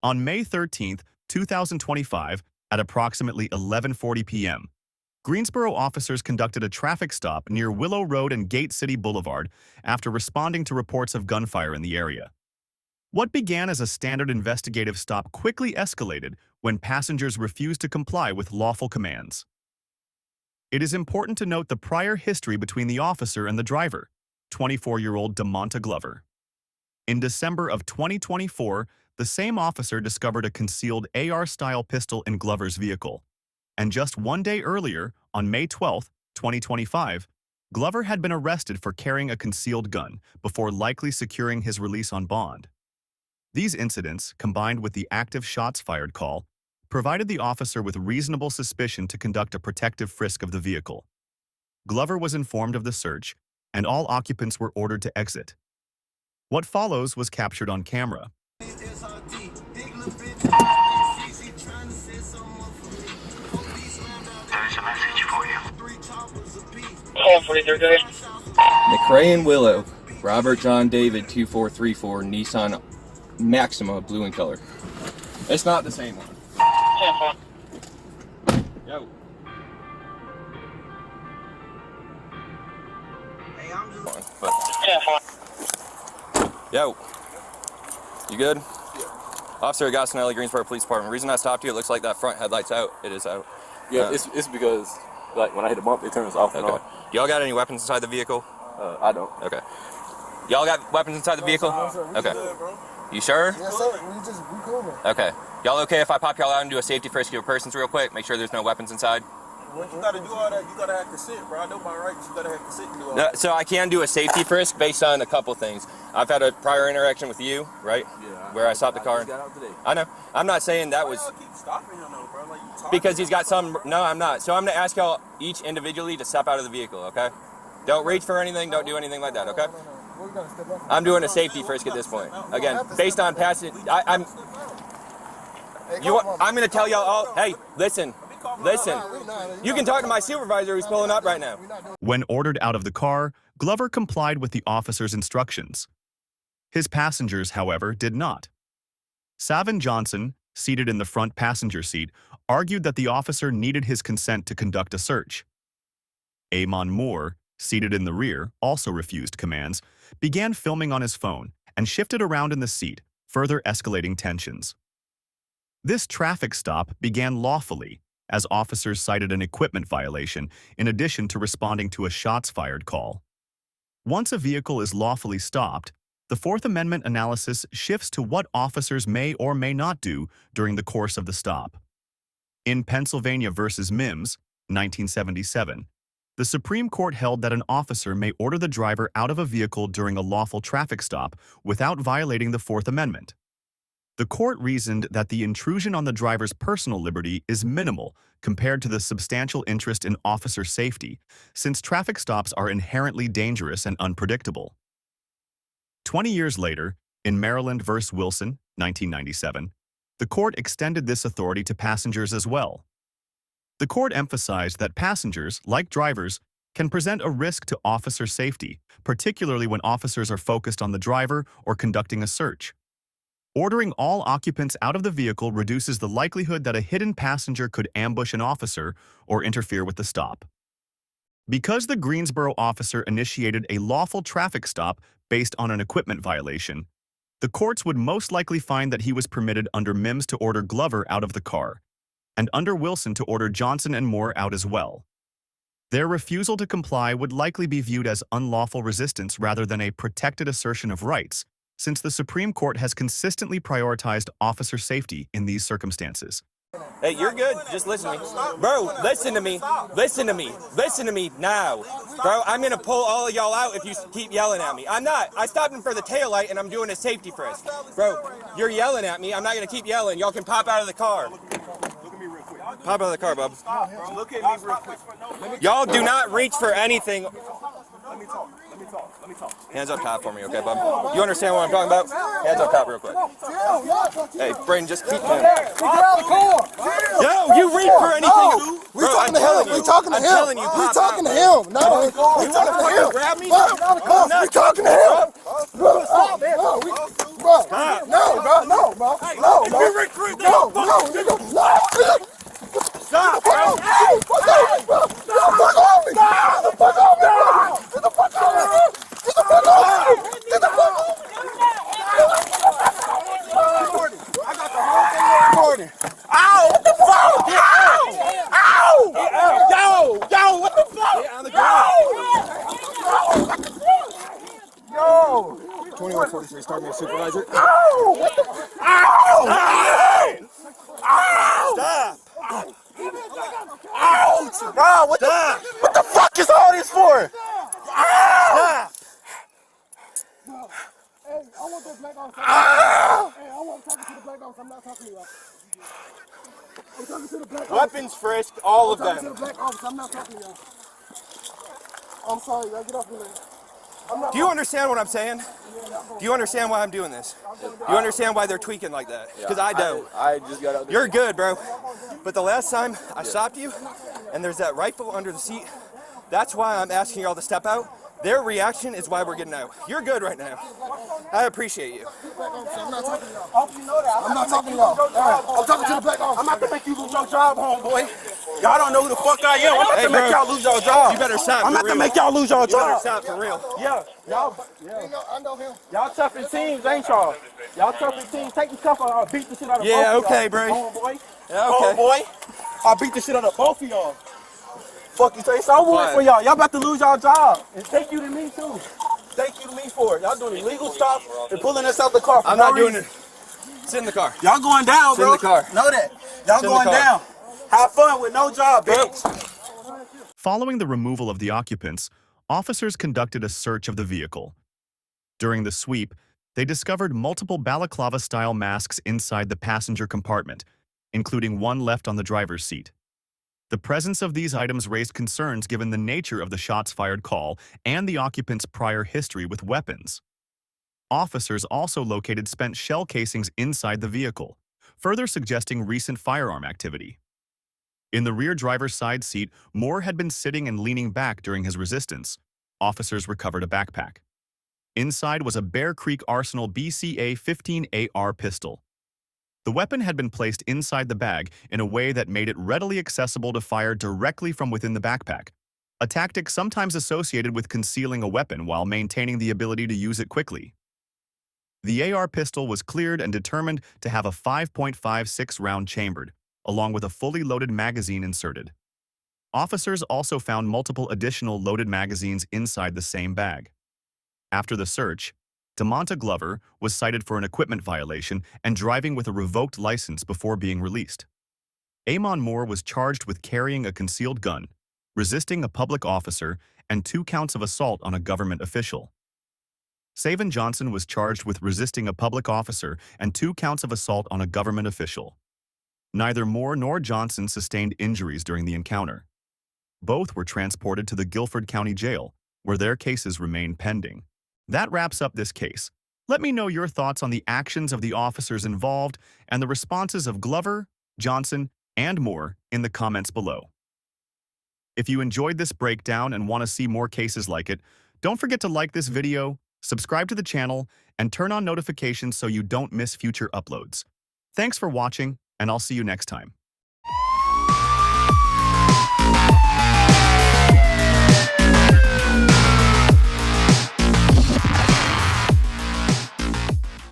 On May 13, 2025, at approximately 11:40 p.m., Greensboro officers conducted a traffic stop near Willow Road and Gate City Boulevard after responding to reports of gunfire in the area. What began as a standard investigative stop quickly escalated when passengers refused to comply with lawful commands. It is important to note the prior history between the officer and the driver, 24-year-old DeMonta Glover. In December of 2024, the same officer discovered a concealed AR-style pistol in Glover's vehicle. And just one day earlier, on May 12, 2025, Glover had been arrested for carrying a concealed gun before likely securing his release on bond. These incidents, combined with the active shots fired call, provided the officer with reasonable suspicion to conduct a protective frisk of the vehicle. Glover was informed of the search, and all occupants were ordered to exit. What follows was captured on camera. McRae and Willow, Robert John David 2434, Nissan Maxima, blue in color. It's not the same one. Yo. Yo. You good? Yeah. Officer Agostinelli, Greensboro Police Department. The reason I stopped you, it looks like that front headlight's out. It is out. Yeah, it's because like when I hit a bump, it turns off and on. Y'all got any weapons inside the vehicle? I don't. Okay. Y'all got weapons inside the vehicle? No, sir. Okay. Good, bro. You sure? Yes, sir. We cool, man. Okay. Y'all okay if I pop y'all out and do a safety frisk of your persons real quick? Make sure there's no weapons inside? When you gotta do all that, you gotta have consent, bro. I know my rights. You gotta have consent to do all that. So I can do a safety frisk based on a couple things. I've had a prior interaction with you, right? Yeah. Where I stopped the car. I just got out today. I know. I'm not saying that was... Why y'all keep stopping him though, bro? Like, you talking Because he's got some... No, I'm not. So I'm going to ask y'all each individually to step out of the vehicle, okay? Don't reach for anything. Don't do anything like that, okay? We're gonna step up. I'm doing a safety frisk at this point. Again, based on passing... I'm going to tell y'all all... Hey, listen. Listen. You can talk to my supervisor who's pulling up right now. When ordered out of the car, Glover complied with the officer's instructions. His passengers, however, did not. Savin Johnson, seated in the front passenger seat, argued that the officer needed his consent to conduct a search. Amon Moore, seated in the rear, also refused commands, began filming on his phone and shifted around in the seat, further escalating tensions. This traffic stop began lawfully, as officers cited an equipment violation in addition to responding to a shots-fired call. Once a vehicle is lawfully stopped, the Fourth Amendment analysis shifts to what officers may or may not do during the course of the stop. In Pennsylvania v. Mims, 1977, the Supreme Court held that an officer may order the driver out of a vehicle during a lawful traffic stop without violating the Fourth Amendment. The court reasoned that the intrusion on the driver's personal liberty is minimal compared to the substantial interest in officer safety, since traffic stops are inherently dangerous and unpredictable. 20 years later, in Maryland v. Wilson, 1997, the court extended this authority to passengers as well. The court emphasized that passengers, like drivers, can present a risk to officer safety, particularly when officers are focused on the driver or conducting a search. Ordering all occupants out of the vehicle reduces the likelihood that a hidden passenger could ambush an officer or interfere with the stop. Because the Greensboro officer initiated a lawful traffic stop based on an equipment violation, the courts would most likely find that he was permitted under Mims to order Glover out of the car, and under Wilson to order Johnson and Moore out as well. Their refusal to comply would likely be viewed as unlawful resistance rather than a protected assertion of rights, since the Supreme Court has consistently prioritized officer safety in these circumstances. Hey, you're good. Just listen to me. Bro, listen to me. Listen to me. Listen to me now. Bro, I'm going to pull all of y'all out if you keep yelling at me. I'm not. I stopped him for the taillight and I'm doing a safety frisk. Bro, you're yelling at me. I'm not going to keep yelling. Y'all can pop out of the car. Look at me real quick. Pop out of the car, bub. Look at me real quick. Y'all do not reach for anything. Let me talk. Hands up top for me, okay, bub? You understand what I'm talking about? Hands up top real quick. Hey, Brayden, just keep him. Yo, you reach for anything. We talking to him. We talking to him. I'm telling you, We talking to him. No, we talking to him. Grab me? We talking to him. No, bro. No, bro. No, Stop, bro. Ow! What the fuck? Ow! Ow! Yo! What the fuck? Get on the ground. Yo! 2143, start me a supervisor. Ow! What the fuck? Ow! Ow! Stop! Ouch! Bro, what the fuck is all this for? Ow! Stop! Hey, I want that black officer. Hey, I want to talk to the black officer. I'm not talking to you. I'm talking to the black officer. Weapons frisk, all of I'm talking to them. the black officer. I'm not talking to you. I'm sorry, y'all. Get off me, man. Do you understand what I'm saying? Do you understand why I'm doing this? Do you understand why they're tweaking like that? Because I don't. I just got out there. You're good, bro. But the last time I stopped you, and there's that rifle under the seat, that's why I'm asking y'all to step out. Their reaction is why we're getting out. You're good right now. I appreciate you. I'm not talking to y'all. I hope you know that. I'm not talking to y'all. I'm talking to the black officer. I'm about to make you lose your job, homeboy. Y'all don't know who the fuck I am. I'm about to make y'all lose your job. You better stop. I'm about to make y'all lose your You better job. stop for real. Yeah, y'all. I know him. Y'all tough in teams, ain't y'all? Y'all tough in teams. Take the cuff out. I'll beat the shit out of Yeah, both of y'all. okay, bro. Homeboy. Yeah, okay. Homeboy. I'll beat the shit out of both of y'all. Fuck you say so what Fine. for y'all. Y'all about to lose y'all job. And thank you to me too. Thank you to me for it. Y'all doing illegal stuff and pulling us out the car for I'm no not doing reason. it. Sit in the car. Y'all going down, Sit in bro. the car. Know that. Y'all Sit in the going car. down. Have fun with no job, bitch. Following the removal of the occupants, officers conducted a search of the vehicle. During the sweep, they discovered multiple balaclava-style masks inside the passenger compartment, including one left on the driver's seat. The presence of these items raised concerns given the nature of the shots-fired call and the occupants' prior history with weapons. Officers also located spent shell casings inside the vehicle, further suggesting recent firearm activity. In the rear driver's side seat, Moore had been sitting and leaning back during his resistance. Officers recovered a backpack. Inside was a Bear Creek Arsenal BCA-15 AR pistol. The weapon had been placed inside the bag in a way that made it readily accessible to fire directly from within the backpack, a tactic sometimes associated with concealing a weapon while maintaining the ability to use it quickly. The AR pistol was cleared and determined to have a 5.56 round chambered, along with a fully loaded magazine inserted. Officers also found multiple additional loaded magazines inside the same bag. After the search, DeMonta Glover was cited for an equipment violation and driving with a revoked license before being released. Amon Moore was charged with carrying a concealed gun, resisting a public officer, and 2 counts of assault on a government official. Savin Johnson was charged with resisting a public officer and 2 counts of assault on a government official. Neither Moore nor Johnson sustained injuries during the encounter. Both were transported to the Guilford County Jail, where their cases remain pending. That wraps up this case. Let me know your thoughts on the actions of the officers involved and the responses of Glover, Johnson, and Moore in the comments below. If you enjoyed this breakdown and want to see more cases like it, don't forget to like this video, subscribe to the channel, and turn on notifications so you don't miss future uploads. Thanks for watching, and I'll see you next time.